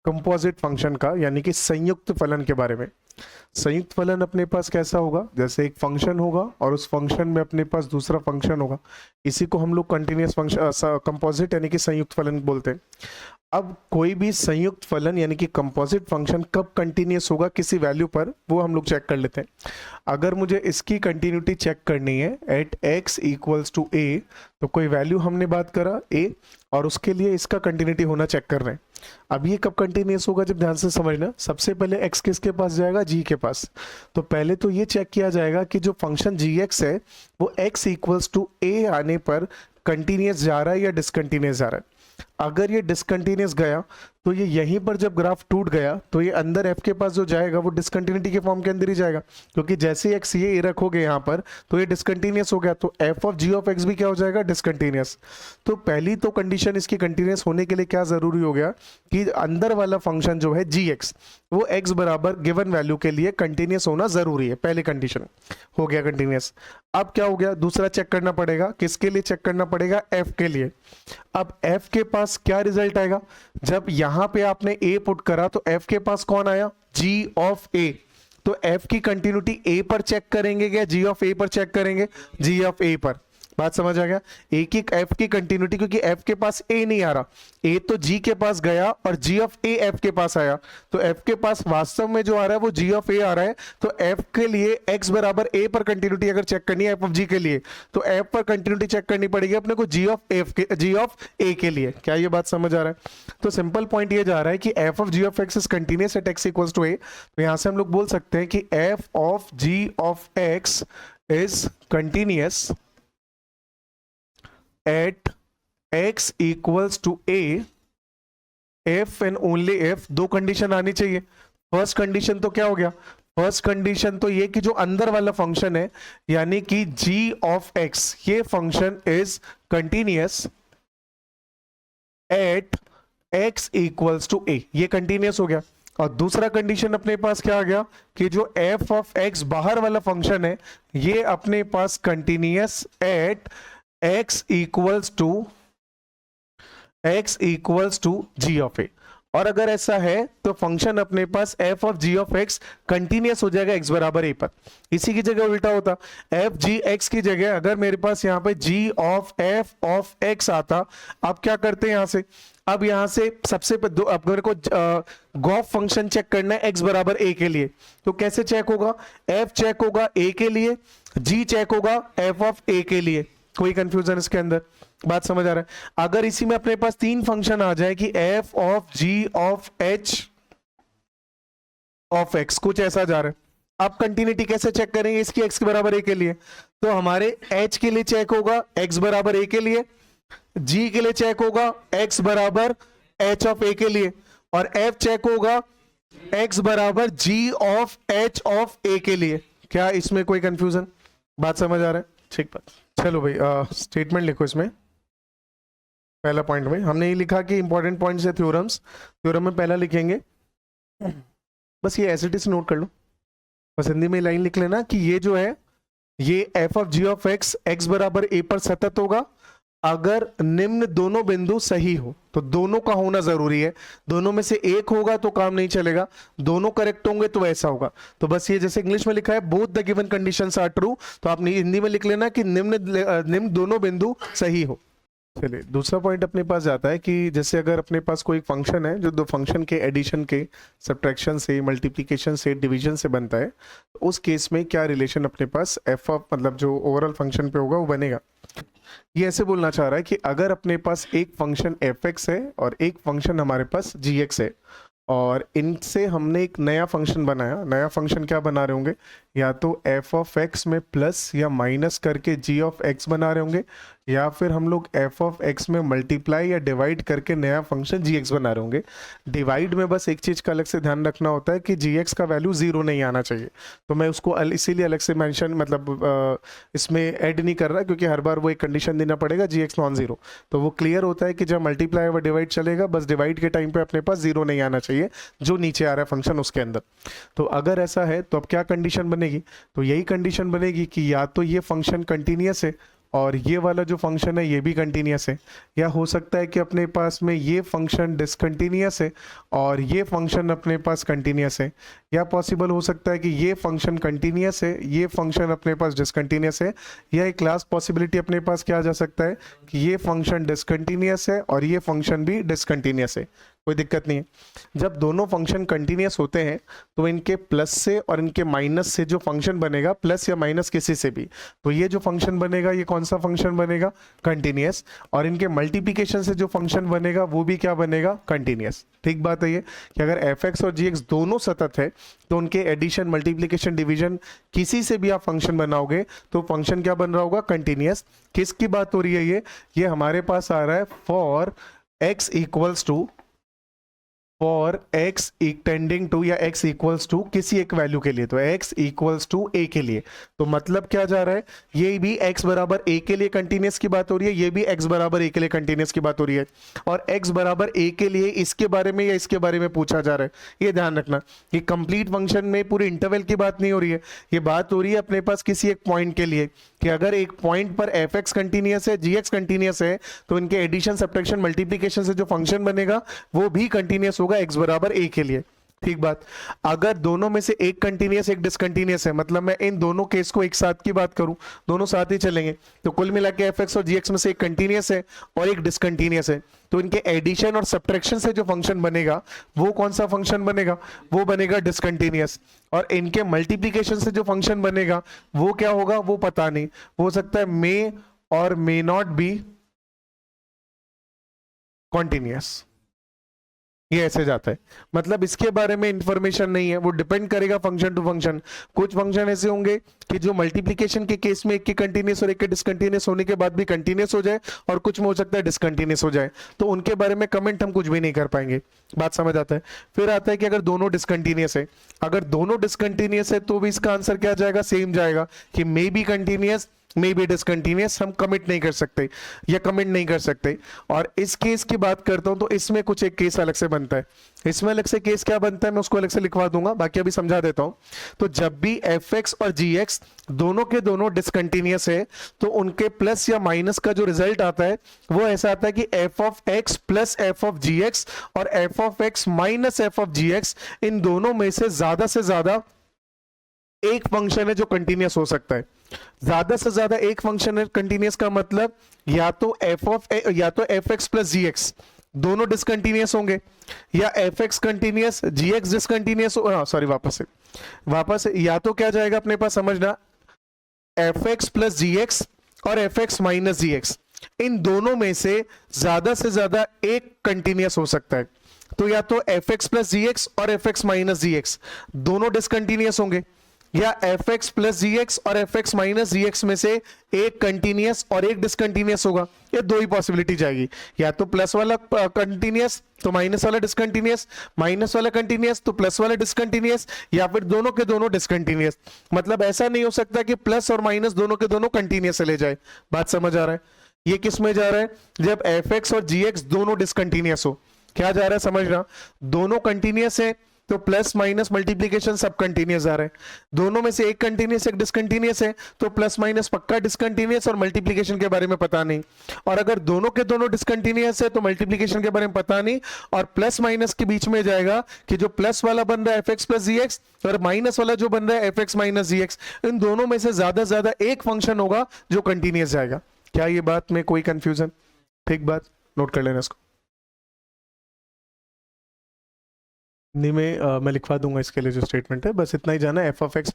कंपोजिट फंक्शन का, यानी कि संयुक्त फलन के बारे में। संयुक्त फलन अपने पास कैसा होगा, जैसे एक फंक्शन होगा और उस फंक्शन में अपने पास दूसरा फंक्शन होगा, इसी को हम लोग कंटिन्यूअस फंक्शन कंपोजिट यानी कि संयुक्त फलन बोलते हैं। अब कोई भी संयुक्त फलन यानी कि कंपोजिट फंक्शन कब कंटिन्यूअस होगा किसी वैल्यू पर, वो हम लोग चेक कर लेते हैं। अगर मुझे इसकी कंटिन्यूटी चेक करनी है at x equals to a, तो कोई वैल्यू हमने बात करा a, और उसके लिए इसका कंटिन्यूटी होना चेक कर रहे हैं। अब ये कब कंटिन्यूअस होगा, जब ध्यान से समझना, सबसे पहले x किसके पास जाएगा, g के पास। तो पहले तो ये चेक किया जाएगा कि जो फंक्शन gx है वो x इक्वल्स टू a आने पर कंटिन्यूअस जा रहा है या डिसकंटिन्यूअस जा रहा है। अगर ये डिसकंटिन्यूअस गया तो ये यहीं पर जब ग्राफ टूट गया तो ये अंदर f के पास जो जाएगा वो डिसकंटिन्यूटी के फॉर्म के अंदर ही जाएगा, क्योंकि जैसे ही x ये रखोगे यहाँ पर तो ये डिसकंटिन्यूअस हो गया, तो f of g of x भी क्या हो जाएगा, डिसकंटिन्यूअस। तो पहली तो कंडीशन इसकी कंटिन्यूअस होने के लिए क्या जरूरी हो गया कि अंदर वाला फंक्शन जो है gx वो x बराबर गिवन वैल्यू के लिए कंटिन्यूअस होना जरूरी है, पहली कंडीशन हो गया कंटिन्यूअस। अब क्या हो गया, दूसरा चेक करना पड़ेगा, किसके लिए चेक करना पड़ेगा, f के लिए। अब f के पास क्या रिजल्ट आएगा, जब यहां पे आपने a पुट करा तो f के पास कौन आया, g ऑफ a। तो f की कंटिन्यूटी a पर चेक करेंगे या g ऑफ a पर चेक करेंगे, g ऑफ a पर। बात समझ आ गया, a की f की कंटिन्यूटी, क्योंकि f के पास a नहीं आ रहा, a तो g के पास गया और g ऑफ a f के पास आया, तो f के पास वास्तव में जो आ रहा है वो g ऑफ a आ रहा है। तो f के लिए x बराबर a पर कंटिन्यूटी अगर चेक करनी है f ऑफ g के लिए, तो f पर कंटिन्यूटी चेक करनी पड़ेगी अपने को g ऑफ a के लिए। क्या ये बात समझ आ रहा है? तो सिंपल पॉइंट ये जा रहा है कि f of g of x is continuous at x equals to a। तो यहां से हम लोग बोल सकते हैं कि f of g of x is continuous at x equals to a if and only if। दो कंडीशन आनी चाहिए। फर्स्ट कंडीशन तो क्या हो गया, फर्स्ट कंडीशन तो ये कि जो अंदर वाला फंक्शन है यानी कि g ऑफ x ये function is continuous at x equals to a, ये कंटिन्यूअस हो गया। और दूसरा कंडीशन अपने पास क्या आ गया कि जो f ऑफ x बाहर वाला फंक्शन है ये अपने पास continuous at x equals to g of a। और अगर ऐसा है तो फंक्शन अपने पास f of g of x continuous हो जाएगा x बराबर a पर। इसी की जगह उल्टा होता, f g x की जगह अगर मेरे पास यहाँ पे g of f of x आता। अब क्या करते हैं यहां से, अब यहां से सबसे दो, अब मेरे को गॉफ फंक्शन चेक करना है x बराबर a के लिए। तो कैसे चेक होगा, f चेक होगा a के लिए, g चेक होगा f ऑफ a के लिए। कोई कंफ्यूजन इसके अंदर, बात समझ आ रहा है? अगर इसी में अपने पास तीन फंक्शन आ जाए कि f of g of h of x, कुछ ऐसा जा रहा है। अब कंटिन्यूटी कैसे चेक करेंगे इसकी x के बराबर a के लिए, तो हमारे h के लिए चेक होगा x बराबर a के लिए, g के लिए चेक होगा x बराबर h ऑफ a के लिए, और f चेक होगा x बराबर g of h of a के लिए। क्या इसमें कोई कंफ्यूजन, बात समझ आ रहा है? ठीक बात, चलो भाई स्टेटमेंट लिखो। इसमें पहला पॉइंट में हमने ये लिखा कि इंपॉर्टेंट पॉइंट्स है थ्योरम्स, थ्योरम में पहला लिखेंगे, बस ये एज इट इज नोट कर लो, बस हिंदी में लाइन लिख लेना कि ये जो है ये f of g of x x बराबर a पर सतत होगा अगर निम्न दोनों बिंदु सही हो। तो दोनों का होना जरूरी है, दोनों में से एक होगा तो काम नहीं चलेगा, दोनों करेक्ट होंगे तो ऐसा होगा। तो बस ये जैसे इंग्लिश में लिखा है both the given conditions are true, तो आप हिंदी में लिख लेना कि निम्न दोनों बिंदु सही हो। चलिए दूसरा पॉइंट अपने पास जाता है कि जैसे अगर अपने पास कोई फंक्शन है जो दो फंक्शन के एडिशन के, सब्ट्रैक्शन से, मल्टीप्लिकेशन से, डिवीजन से बनता है, तो उस केस में क्या रिलेशन अपने पास f ऑफ मतलब जो ओवरऑल फंक्शन पे होगा वो बनेगा। ये ऐसे बोलना चाह रहा है कि अगर अपने पास एक फंक्शन fx है और एक फंक्शन हमारे पास gx है और इनसे हमने एक नया फंक्शन बनाया, नया फंक्शन क्या बना रहे होंगे, या तो f ऑफ x में प्लस या माइनस करके g ऑफ x बना रहे होंगे, या फिर हम लोग f ऑफ x में मल्टीप्लाई या डिवाइड करके नया फंक्शन gx बना रहे होंगे। डिवाइड में बस एक चीज़ का अलग से ध्यान रखना होता है कि gx का वैल्यू 0 नहीं आना चाहिए, तो मैं उसको इसीलिए अलग से मेंशन मतलब इसमें ऐड नहीं कर रहा क्योंकि हर बार वो एक कंडीशन देना पड़ेगा gx नॉन जीरो। तो वो क्लियर होता है कि जब मल्टीप्लाई व डिवाइड चलेगा बस डिवाइड के टाइम पर अपने पास 0 नहीं आना चाहिए जो नीचे आ रहा है फंक्शन उसके अंदर। तो अगर ऐसा है तो अब क्या कंडीशन बनेगी, तो यही कंडीशन बनेगी कि या तो ये फंक्शन कंटिन्यूअस है और ये वाला जो फंक्शन है ये भी कंटिन्यूअस है, या हो सकता है कि अपने पास में ये फंक्शन डिसकंटिन्यूअस है और ये फंक्शन अपने पास कंटिन्यूअस है, या पॉसिबल हो सकता है कि ये फंक्शन कंटिन्यूअस है, ये फंक्शन अपने पास डिसकंटिन्यूअस है, या एक लास्ट पॉसिबिलिटी अपने पास क्या आ जा सकता है कि ये फंक्शन डिसकंटिन्यूअस है और ये फंक्शन भी डिसकंटिन्यूअस है। कोई दिक्कत नहीं है। जब दोनों फंक्शन कंटिन्यूअस होते हैं तो इनके प्लस से और इनके माइनस से जो फंक्शन बनेगा, प्लस या माइनस किसी से भी, तो ये जो फंक्शन बनेगा ये कौन सा फंक्शन बनेगा, कंटिन्यूअस, और इनके मल्टीप्लिकेशन से जो फंक्शन बनेगा वो भी क्या बनेगा, कंटिन्यूअस। ठीक बात है ये कि अगर f(x) और g(x) दोनों सतत है तो उनके एडिशन, मल्टीप्लिकेशन, डिवीजन किसी से भी आप फंक्शन बनाओगे तो फंक्शन क्या बन रहा होगा, कंटिन्यूअस। किसकी बात हो रही है ये हमारे पास आ रहा है for x equals to for x tending to या x इक्वल्स टू किसी एक वैल्यू के लिए, तो x इक्वल्स टू a के लिए, तो मतलब क्या जा रहा है, ये भी x बराबर a के लिए कंटिन्यूस की बात हो रही है, ये भी x बराबर a के लिए कंटिन्यूस की बात हो रही है, और x बराबर a के लिए इसके बारे में या इसके बारे में पूछा जा रहा है। ये ध्यान रखना, ये कंप्लीट फंक्शन में पूरे इंटरवल की बात नहीं हो रही है, ये बात हो रही है अपने पास किसी एक पॉइंट के लिए, कि अगर एक पॉइंट पर fx कंटिन्यूस है, gx कंटिन्यूस है, तो इनके एडिशन सब्ट्रैक्शन मल्टीप्लिकेशन से जो फंक्शन बनेगा वो भी कंटिन्यूस होगा x बराबर a के लिए। ठीक बात। अगर दोनों में से एक कंटिन्यूस एक डिसकंटिन्यूस है, मतलब मैं इन दोनों केस को एक साथ की बात करूं, दोनों साथ ही चलेंगे, तो कुल मिला के fx और gx में से एक कंटिन्यूस है और एक डिसकंटिन्यूस है, तो इनके एडिशन और सब्ट्रैक्शन से जो फंक्शन बनेगा वो कौन सा फंक्शन बनेगा, वो बनेगा डिसकंटिन्यूस, और इनके मल्टीप्लिकेशन से जो फंक्शन बनेगा वो क्या होगा वो पता नहीं, हो सकता है मे और मे नॉट बी कॉन्टिन्यूस। ये ऐसे जाता है, मतलब इसके बारे में इंफॉर्मेशन नहीं है, वो डिपेंड करेगा फंक्शन टू फंक्शन। कुछ फंक्शन ऐसे होंगे कि जो मल्टीप्लिकेशन के केस में एक के कंटिन्यूस और एक के डिसकंटिन्यूस होने के बाद भी कंटिन्यूस हो जाए, और कुछ में हो सकता है डिसकंटिन्यूस हो जाए, तो उनके बारे में कमेंट हम कुछ भी नहीं कर पाएंगे। बात समझ आता है। फिर आता है कि अगर दोनों डिसकंटिन्यूस है, अगर दोनों डिसकंटिन्यूस है तो भी इसका आंसर क्या जाएगा, सेम जाएगा कि may be continuous may be discontinuous, हम कमिट नहीं कर सकते या कमेंट नहीं कर सकते। और इस केस की बात करता हूं तो इसमें कुछ एक केस अलग से बनता है, इसमें अलग से केस क्या बनता है मैं उसको अलग से लिखवा दूंगा, बाकी अभी समझा देता हूं। तो जब भी fx और gx दोनों के दोनों डिसकंटिन्यूस है, तो उनके प्लस या माइनस का जो रिजल्ट आता है वो ऐसा आता है कि f of x plus f of gx और f of x minus f of gx, इन दोनों में से ज्यादा एक फंक्शन है जो कंटिन्यूस हो सकता है। ज्यादा से ज्यादा एक फंक्शन है कंटिन्यूस का मतलब या तो एफ एक्स प्लस जी एक्स दोनों डिसकंटिन्यूस होंगे, या एफ एक्स कंटिन्यूस जी एक्स डिसकंटिन्यूस, सॉरी वापस या तो क्या जाएगा अपने पास समझना, एफ एक्स प्लस जी एक्स और एफ एक्स माइनस जी एक्स, इन दोनों में से ज्यादा एक कंटिन्यूस हो सकता है। तो या तो एफ एक्स प्लस जी एक्स और एफ एक्स माइनस जी एक्स दोनों डिसकंटिन्यूस होंगे, या एफ एक्स प्लस जी एक्स और एफ एक्स माइनस जी एक्स में से एक कंटिन्यूस और एक डिसकंटिन्यूस होगा। ये दो ही पॉसिबिलिटी जाएगी, या तो प्लस वाला कंटिन्यूस तो माइनस वाला डिसकंटिन्यूस, माइनस वाला कंटिन्यूस तो प्लस वाला डिसकंटिन्यूस, या फिर दोनों के दोनों डिसकंटिन्यूस। मतलब ऐसा नहीं हो सकता कि प्लस और माइनस दोनों के दोनों कंटिन्यूस ले जाए। बात समझ आ रहा है? ये किस में जा रहा है, जब एफ एक्स और जी एक्स दोनों डिसकंटिन्यूस हो। क्या जा रहा है समझना, दोनों कंटिन्यूस है तो प्लस माइनस मल्टीप्लिकेशन सब कंटिन्यूस आ रहा है, दोनों में से एक कंटिन्यूस एक डिसकंटिन्यूस है तो प्लस माइनस पक्का डिसकंटिन्यूस और मल्टीप्लिकेशन के बारे में पता नहीं। और अगर दोनों के दोनों डिसकंटिन्यूस है तो मल्टीप्लिकेशन के बारे में पता नहीं, और प्लस माइनस के बीच में जाएगा कि जो प्लस वाला बन रहा है एफ एक्स प्लस जी एक्स और माइनस वाला जो बन रहा है एफ एक्स माइनस जी एक्स, इन दोनों में से ज्यादा एक फंक्शन होगा जो कंटिन्यूस जाएगा। क्या ये बात में कोई कंफ्यूजन? ठीक बात, नोट कर लेना इसको। हिंदी में मैं लिखवा दूंगा इसके लिए जो स्टेटमेंट है, बस इतना ही जाना है, एफ एक्स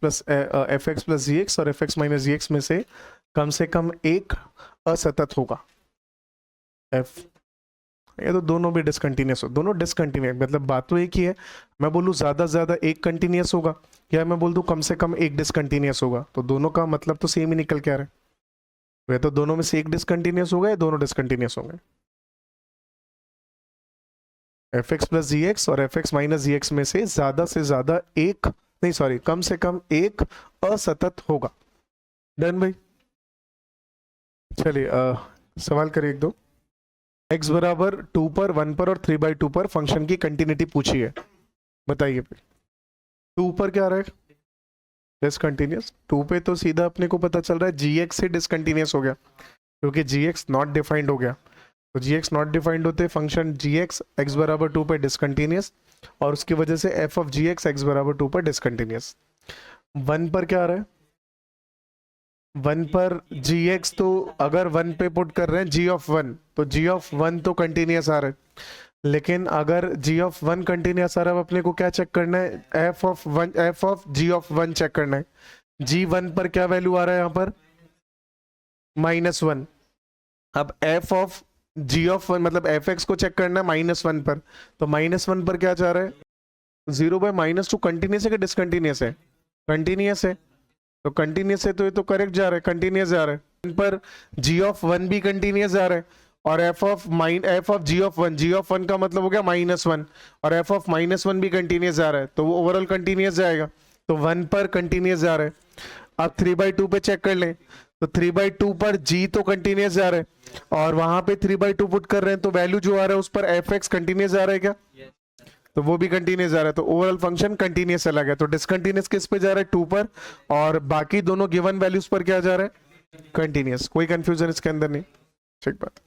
प्लस जी एक्स और एफ एक्स माइनस जी एक्स में से कम एक असतत होगा। एफ ये तो दोनों भी डिसकंटिन्यूस हो, दोनों डिसकंटिन्यूस, मतलब बात तो एक ही है। मैं बोलूँ ज्यादा एक कंटिन्यूस होगा, या मैं बोल दूँ कम से कम एक डिसकंटिन्यूस होगा, तो दोनों का मतलब तो सेम ही निकल के आ रहा है। वह तो दोनों में से एक डिसकंटिन्यूस होगा या दोनों डिसकंटिन्यूस होंगे। एफ एक्स प्लस जी एक्स और एफ एक्स माइनस जी एक्स में से ज्यादा एक नहीं, सॉरी, कम से कम एक असतत होगा। डन भाई? चलिए सवाल करिए एक दो। x बराबर 2 पर 1 पर और 3/2 पर फंक्शन की कंटिन्यूटी पूछी है, बताइए फिर। 2 पर क्या आ रहा है, डिसकंटिन्यूस। 2 पे तो सीधा अपने को पता चल रहा है gx से डिसकंटिन्यूस हो गया, क्योंकि gx नॉट डिफाइंड हो गया। तो gx नॉट डिफाइंड होते फंक्शन gx x बराबर 2 पर डिसकंटिन्यूस, और उसकी वजह से f ऑफ gx x बराबर 2 पर डिसकंटिन्यूस। 1 पर क्या आ रहा है, 1 पर gx, तो अगर 1 पे पुट कर रहे हैं g ऑफ 1, तो g ऑफ 1 तो कंटिन्यूस आ रहा है, लेकिन अगर g ऑफ 1 कंटिन्यूस आ रहा है, अपने को क्या चेक करना है, f of g of 1 check करना है। g1 पर क्या वैल्यू आ रहा है यहाँ पर, -1। अब f ऑफ g ऑफ 1 मतलब एफ एक्स को चेक करना है -1 पर, तो -1 पर क्या चाह रहा है, 0/-2 कंटिन्यूस है कि डिसकंटिन्यूस है, कंटिन्यूस है, तो कंटिन्यूस है तो ये तो करेक्ट जा रहा है, कंटिन्यूस जा रहा है। पर g ऑफ 1 भी कंटिन्यूस जा रहा है, और f of g of one का मतलब हो गया -1, और एफ ऑफ -1 भी कंटिन्यूस जा रहा है, तो वो ओवरऑल कंटिन्यूस जाएगा, तो 1 पर कंटिन्यूस जा रहा है। अब 3/2 पे चेक कर लें, तो 3/2 पर जी तो कंटिन्यूस जा रहा है, और वहां पे 3/2 पुट कर रहे हैं, तो वैल्यू जो आ रहा है उस पर एफ एक्स कंटिन्यूस जा रहा है क्या? तो वो भी कंटिन्यूस जा रहा है, तो ओवरऑल फंक्शन कंटिन्यूस चला गया। तो डिसकंटिन्यूस किस पे जा रहा है? 2 पर, और बाकी दोनों गिवन वैल्यूज पर क्या जा रहा है? कंटिन्यूस। कोई कंफ्यूजन इसके अंदर नहीं, ठीक बात।